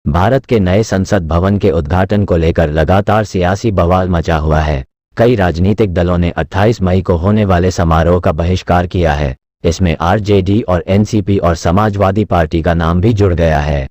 भारत के नए संसद भवन के उद्घाटन को लेकर लगातार सियासी बवाल मचा हुआ है। कई राजनीतिक दलों ने 28 मई को होने वाले समारोह का बहिष्कार किया है। इसमें आरजेडी और एनसीपी और समाजवादी पार्टी का नाम भी जुड़ गया है।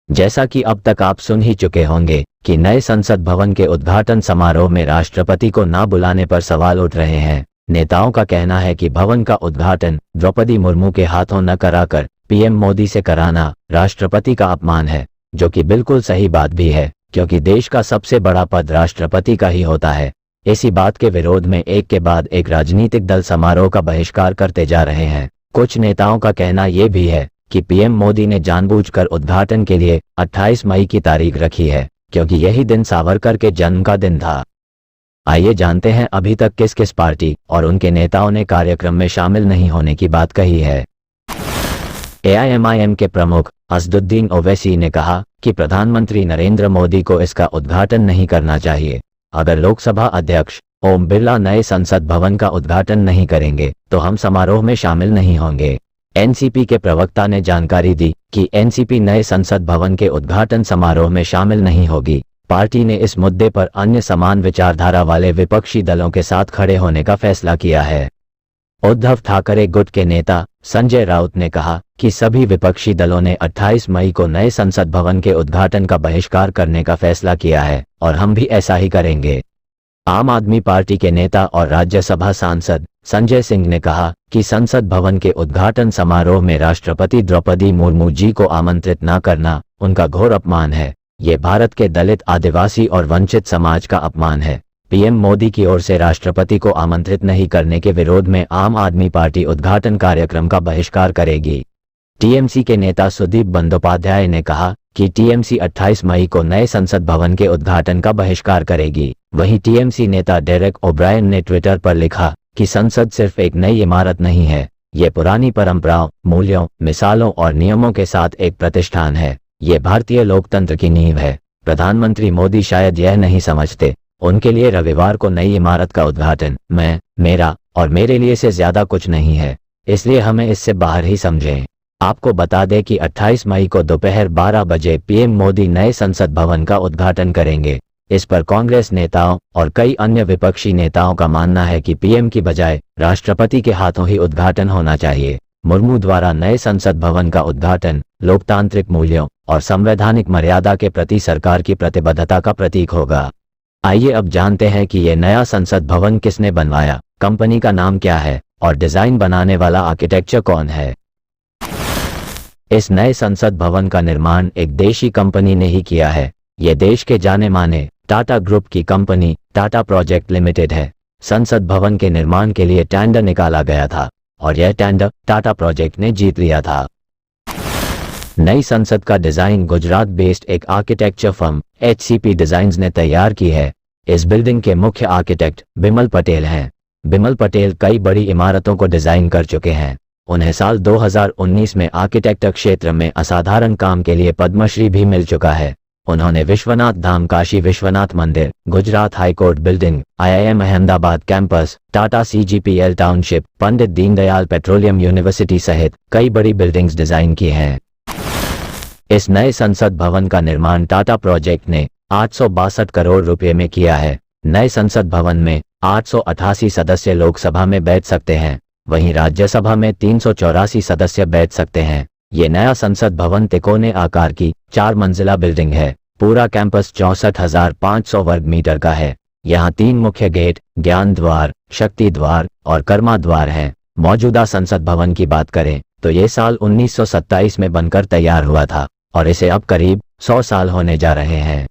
जैसा कि अब तक आप सुन ही चुके होंगे कि नए संसद भवन के उद्घाटन समारोह में राष्ट्रपति को ना बुलाने पर सवाल उठ रहे हैं। नेताओं का कहना है कि भवन का उद्घाटन द्रौपदी मुर्मू के हाथों न कराकर पीएम मोदी से कराना राष्ट्रपति का अपमान है, जो कि बिल्कुल सही बात भी है, क्योंकि देश का सबसे बड़ा पद राष्ट्रपति का ही होता है। इसी बात के विरोध में एक के बाद एक राजनीतिक दल समारोह का बहिष्कार करते जा रहे हैं। कुछ नेताओं का कहना यह भी है कि पीएम मोदी ने जानबूझकर उद्घाटन के लिए 28 मई की तारीख रखी है, क्योंकि यही दिन सावरकर के जन्म का दिन था। आइए जानते हैं अभी तक किस किस पार्टी और उनके नेताओं ने कार्यक्रम में शामिल नहीं होने की बात कही है। एआईएमआईएम के प्रमुख असदुद्दीन ओवैसी ने कहा कि प्रधानमंत्री नरेंद्र मोदी को इसका उद्घाटन नहीं करना चाहिए। अगर लोकसभा अध्यक्ष ओम बिरला नए संसद भवन का उद्घाटन नहीं करेंगे तो हम समारोह में शामिल नहीं होंगे। एनसीपी के प्रवक्ता ने जानकारी दी कि एनसीपी नए संसद भवन के उद्घाटन समारोह में शामिल नहीं होगी। पार्टी ने इस मुद्दे पर अन्य समान विचारधारा वाले विपक्षी दलों के साथ खड़े होने का फैसला किया है। उद्धव ठाकरे गुट के नेता संजय राउत ने कहा कि सभी विपक्षी दलों ने 28 मई को नए संसद भवन के उद्घाटन का बहिष्कार करने का फैसला किया है और हम भी ऐसा ही करेंगे। आम आदमी पार्टी के नेता और राज्यसभा सांसद संजय सिंह ने कहा कि संसद भवन के उद्घाटन समारोह में राष्ट्रपति द्रौपदी मुर्मू जी को आमंत्रित न करना उनका घोर अपमान है। ये भारत के दलित, आदिवासी और वंचित समाज का अपमान है। पीएम मोदी की ओर से राष्ट्रपति को आमंत्रित नहीं करने के विरोध में आम आदमी पार्टी उद्घाटन कार्यक्रम का बहिष्कार करेगी। टीएमसी के नेता सुदीप बंदोपाध्याय ने कहा कि टीएमसी 28 मई को नए संसद भवन के उद्घाटन का बहिष्कार करेगी। वहीं टीएमसी नेता डेरेक ओब्रायन ने ट्विटर पर लिखा कि संसद सिर्फ एक नई इमारत नहीं है, ये पुरानी परंपराओं, मूल्यों, मिसालों और नियमों के साथ एक प्रतिष्ठान है। ये भारतीय लोकतंत्र की नींव है। प्रधानमंत्री मोदी शायद यह नहीं समझते। उनके लिए रविवार को नई इमारत का उद्घाटन मैं, मेरा और मेरे लिए से ज्यादा कुछ नहीं है, इसलिए हमें इससे बाहर ही समझें। आपको बता दें कि 28 मई को दोपहर 12 बजे पीएम मोदी नए संसद भवन का उद्घाटन करेंगे। इस पर कांग्रेस नेताओं और कई अन्य विपक्षी नेताओं का मानना है कि पीएम की बजाय राष्ट्रपति के हाथों ही उद्घाटन होना चाहिए। मुर्मू द्वारा नए संसद भवन का उद्घाटन लोकतांत्रिक मूल्यों और संवैधानिक मर्यादा के प्रति सरकार की प्रतिबद्धता का प्रतीक होगा। आइए अब जानते हैं कि यह नया संसद भवन किसने बनवाया, कंपनी का नाम क्या है और डिजाइन बनाने वाला आर्किटेक्चर कौन है। इस नए संसद भवन का निर्माण एक देशी कंपनी ने ही किया है। यह देश के जाने माने टाटा ग्रुप की कंपनी टाटा प्रोजेक्ट लिमिटेड है। संसद भवन के निर्माण के लिए टेंडर निकाला गया था और यह टेंडर टाटा प्रोजेक्ट ने जीत लिया था। नई संसद का डिजाइन गुजरात बेस्ड एक आर्किटेक्चर फर्म HCP डिजाइन्स ने तैयार की है। इस बिल्डिंग के मुख्य आर्किटेक्ट बिमल पटेल हैं। बिमल पटेल कई बड़ी इमारतों को डिजाइन कर चुके हैं। उन्हें साल 2019 में आर्किटेक्चर क्षेत्र में असाधारण काम के लिए पद्मश्री भी मिल चुका है। उन्होंने विश्वनाथ धाम, काशी विश्वनाथ मंदिर, Gujarat high court building, IIM Ahmedabad campus, Tata CGPL township, Pandit Deendayal petroleum university सहित कई बड़ी बिल्डिंग्स डिजाइन की हैं। इस नए संसद भवन का निर्माण टाटा प्रोजेक्ट ने 862 करोड़ रुपए में किया है। नए संसद भवन में 888 सदस्य लोकसभा में बैठ सकते हैं, वहीं राज्यसभा में 384 सदस्य बैठ सकते हैं। ये नया संसद भवन तिकोने आकार की 4 मंजिला बिल्डिंग है। पूरा कैंपस 64,500 वर्ग मीटर का है। यहाँ 3 मुख्य गेट, ज्ञान द्वार, शक्ति द्वार और कर्मा द्वार हैं। मौजूदा संसद भवन की बात करें तो ये साल 1927 में बनकर तैयार हुआ था और इसे अब करीब 100 साल होने जा रहे हैं।